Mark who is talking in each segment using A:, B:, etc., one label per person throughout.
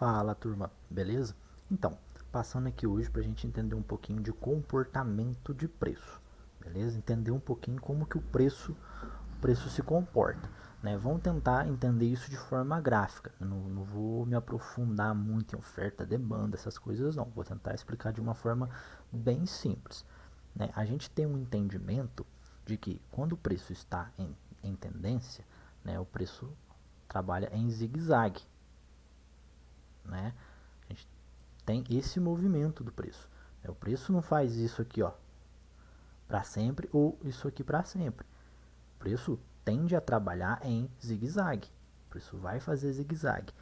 A: Fala, turma, beleza? Então, passando aqui hoje para a gente entender um pouquinho de comportamento de preço, beleza? Entender um pouquinho como que o preço se comporta, né? Vamos tentar entender isso de forma gráfica. Não vou me aprofundar muito em oferta, demanda, essas coisas não. Vou tentar explicar de uma forma bem simples, né? A gente tem um entendimento de que quando o preço está em tendência, né, o preço trabalha em zigue-zague, né? A gente tem esse movimento do preço. O preço não faz isso aqui, ó, para sempre ou isso aqui para sempre. O preço tende a trabalhar em zigue-zague. O preço vai fazer zigue-zague.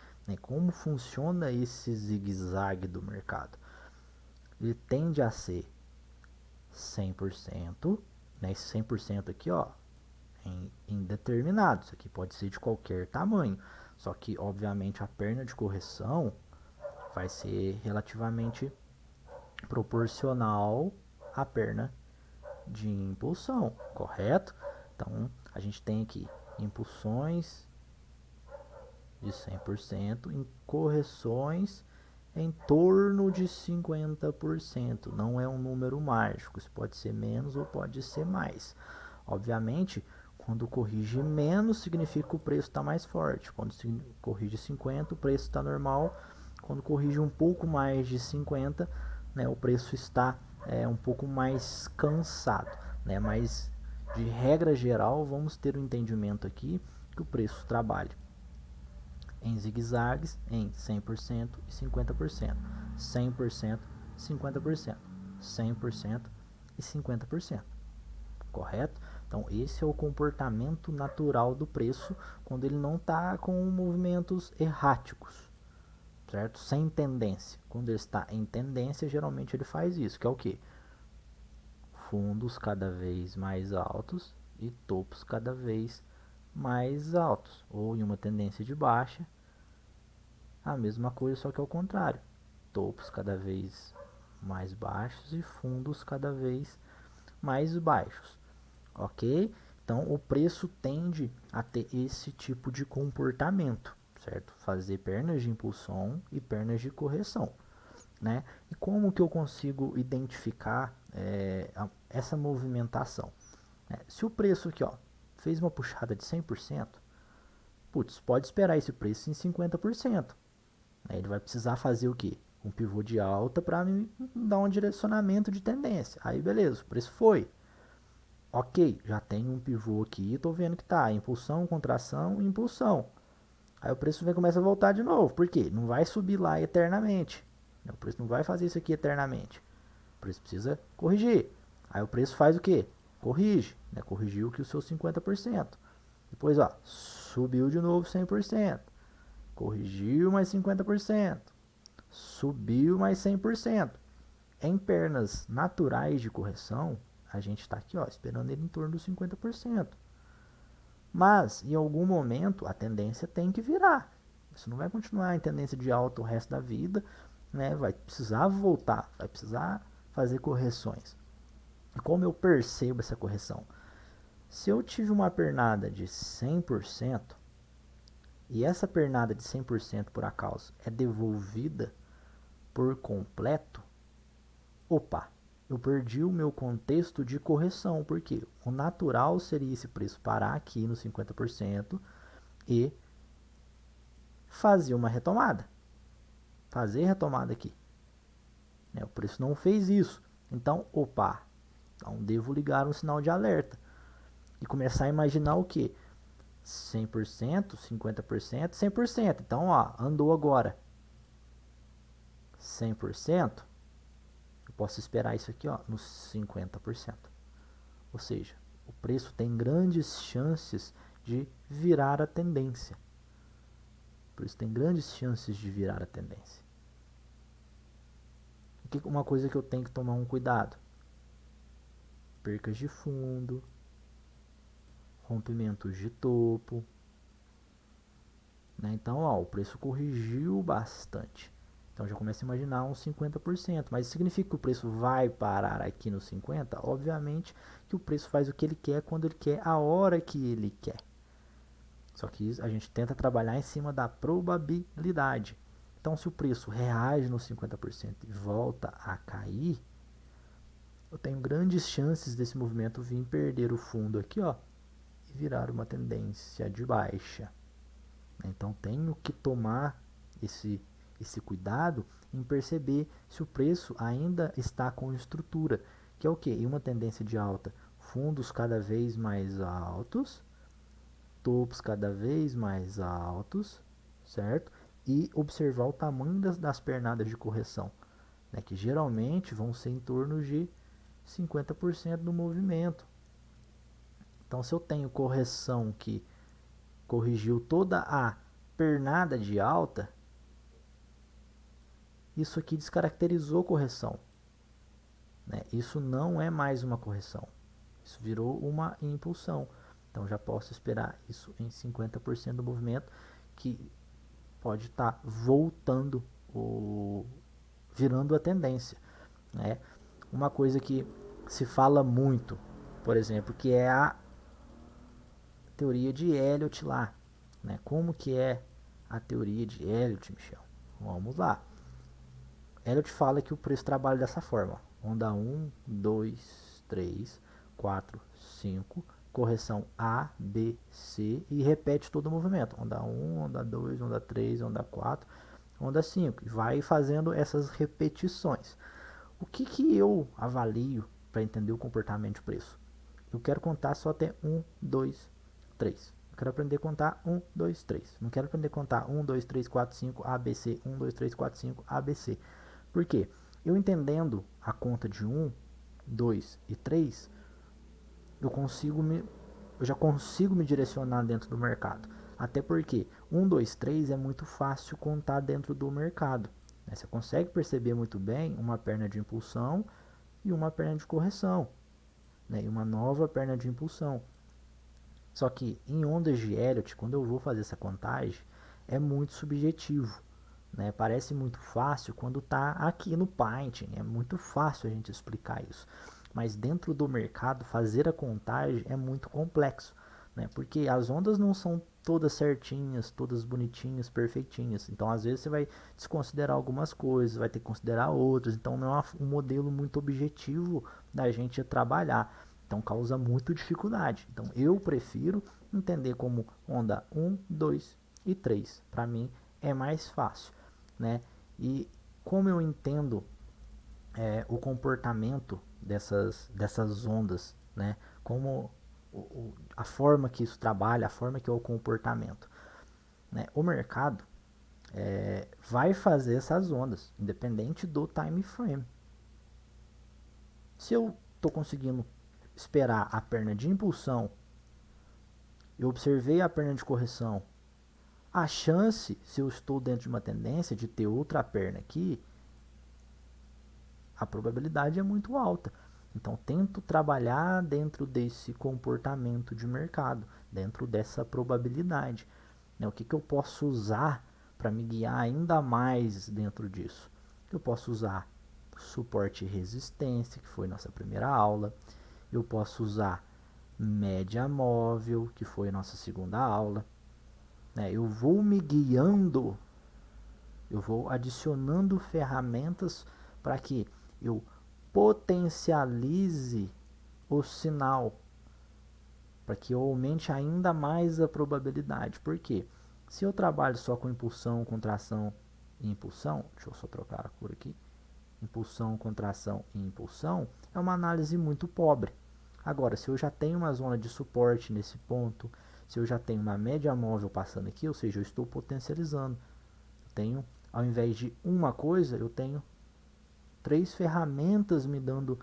A: Como funciona esse zigue-zague do mercado? Ele tende a ser 100%, né? Esse 100% aqui, ó, em indeterminado. Isso aqui pode ser de qualquer tamanho. Só que, obviamente, a perna de correção vai ser relativamente proporcional à perna de impulsão, correto? Então, a gente tem aqui impulsões de 100% em correções em torno de 50%. Não é um número mágico, isso pode ser menos ou pode ser mais. Obviamente, quando corrige menos, significa que o preço está mais forte. Quando corrige 50, o preço está normal. Quando corrige um pouco mais de 50, né, o preço está um pouco mais cansado, né? Mas, de regra geral, vamos ter um entendimento aqui que o preço trabalha em zigue-zagues em 100% e 50%, 100%, 50%, 100% e 50%, correto? Então, esse é o comportamento natural do preço quando ele não está com movimentos erráticos, certo? Sem tendência. Quando ele está em tendência, geralmente ele faz isso, que é o quê? Fundos cada vez mais altos e topos cada vez mais altos, ou em uma tendência de baixa, a mesma coisa, só que ao contrário, topos cada vez mais baixos e fundos cada vez mais baixos, ok? Então o preço tende a ter esse tipo de comportamento, certo? Fazer pernas de impulsão e pernas de correção, né? E como que eu consigo identificar essa movimentação? Se o preço aqui, ó, fez uma puxada de 100%, putz, pode esperar esse preço em 50%. Ele vai precisar fazer o quê? Um pivô de alta para me dar um direcionamento de tendência. Aí beleza, o preço foi. Ok, já tem um pivô aqui, estou vendo que está impulsão, contração, impulsão. Aí o preço começa a voltar de novo. Por quê? Não vai subir lá eternamente. O preço não vai fazer isso aqui eternamente. O preço precisa corrigir. Aí o preço faz o quê? Corrige. Corrigiu que o seu 50%. Depois, ó, subiu de novo 100%. Corrigiu mais 50%. Subiu mais 100%. Em pernas naturais de correção, a gente está aqui, ó, esperando ele em torno dos 50%. Mas, em algum momento, a tendência tem que virar. Isso não vai continuar em tendência de alta o resto da vida, né? Vai precisar voltar, vai precisar fazer correções. E como eu percebo essa correção? Se eu tive uma pernada de 100%, e essa pernada de 100% por acaso é devolvida por completo, opa, eu perdi o meu contexto de correção, porque o natural seria esse preço parar aqui no 50% e fazer uma retomada. Fazer retomada aqui. O preço não fez isso. Então, opa, então devo ligar um sinal de alerta e começar a imaginar o que? 100%, 50%, 100%. Então, ó, andou agora 100%, eu posso esperar isso aqui, ó, nos 50%. Ou seja, o preço tem grandes chances de virar a tendência. Por isso tem grandes chances de virar a tendência. Uma coisa que eu tenho que tomar um cuidado: percas de fundo, rompimentos de topo, né? Então, ó, o preço corrigiu bastante. Então já começa a imaginar uns 50%. Mas significa que o preço vai parar aqui nos 50%? Obviamente que o preço faz o que ele quer, quando ele quer, a hora que ele quer. Só que a gente tenta trabalhar em cima da probabilidade. Então, se o preço reage nos 50% e volta a cair, eu tenho grandes chances desse movimento vir perder o fundo aqui, ó, e virar uma tendência de baixa. Então, tenho que tomar esse cuidado em perceber se o preço ainda está com estrutura, que é o que? Em uma tendência de alta, fundos cada vez mais altos, topos cada vez mais altos, certo? E observar o tamanho das pernadas de correção, né, que geralmente vão ser em torno de 50% do movimento. Então, se eu tenho correção que corrigiu toda a pernada de alta, isso aqui descaracterizou correção, né? Isso não é mais uma correção, isso virou uma impulsão. Então já posso esperar isso em 50% do movimento, que pode estar voltando, virando a tendência, né? Uma coisa que se fala muito, por exemplo, que é a teoria de Elliott lá, né? Como que é a teoria de Elliott, Michel? Vamos lá. Elliott fala que o preço trabalha dessa forma: onda 1, 2, 3, 4, 5, correção A, B, C, e repete todo o movimento: onda 1, onda 2, onda 3, onda 4, onda 5, e vai fazendo essas repetições. O que eu avalio para entender o comportamento de preço? Eu quero contar só até 1, 2, 3. Eu quero aprender a contar 1, 2, 3. Não quero aprender a contar 1, 2, 3, 4, 5, ABC, 1, 2, 3, 4, 5, ABC. Por quê? Eu entendendo a conta de 1, 2 e 3, eu já consigo me direcionar dentro do mercado. Até porque 1, 2, 3 é muito fácil contar dentro do mercado, né? Você consegue perceber muito bem uma perna de impulsão e uma perna de correção, né? E uma nova perna de impulsão. Só que em ondas de Elliott, quando eu vou fazer essa contagem, é muito subjetivo, né? Parece muito fácil quando está aqui no Paint, né? É muito fácil a gente explicar isso. Mas dentro do mercado, fazer a contagem é muito complexo, né? Porque as ondas não são todas certinhas, todas bonitinhas, perfeitinhas. Então, às vezes, você vai desconsiderar algumas coisas, vai ter que considerar outras. Então, não é um modelo muito objetivo da gente trabalhar. Então, causa muita dificuldade. Então, eu prefiro entender como onda 1, 2 e 3. Para mim, é mais fácil, né? E como eu entendo o comportamento dessas ondas, né? Como a forma que isso trabalha, a forma que é o comportamento, né? O mercado vai fazer essas ondas, independente do time frame. Se eu estou conseguindo esperar a perna de impulsão, eu observei a perna de correção, a chance, se eu estou dentro de uma tendência, de ter outra perna aqui, a probabilidade é muito alta. Então, tento trabalhar dentro desse comportamento de mercado, dentro dessa probabilidade, né? O que eu posso usar para me guiar ainda mais dentro disso? Eu posso usar suporte e resistência, que foi nossa primeira aula. Eu posso usar média móvel, que foi a nossa segunda aula, né? Eu vou me guiando, eu vou adicionando ferramentas para que eu potencialize o sinal, para que eu aumente ainda mais a probabilidade. Por quê? Se eu trabalho só com impulsão, contração e impulsão, deixa eu só trocar a cor aqui, impulsão, contração e impulsão, é uma análise muito pobre. Agora, se eu já tenho uma zona de suporte nesse ponto, se eu já tenho uma média móvel passando aqui, ou seja, eu estou potencializando. Eu tenho, ao invés de uma coisa, eu tenho 3 ferramentas me dando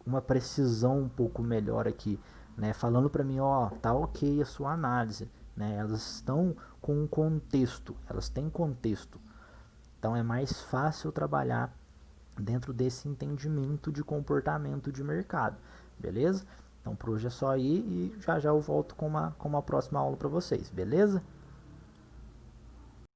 A: uma precisão um pouco melhor aqui, né? Falando para mim, ó, tá ok a sua análise, né? Elas estão com um contexto, elas têm contexto. Então é mais fácil trabalhar dentro desse entendimento de comportamento de mercado, beleza? Então por hoje é só aí e já já eu volto com uma próxima aula para vocês, beleza?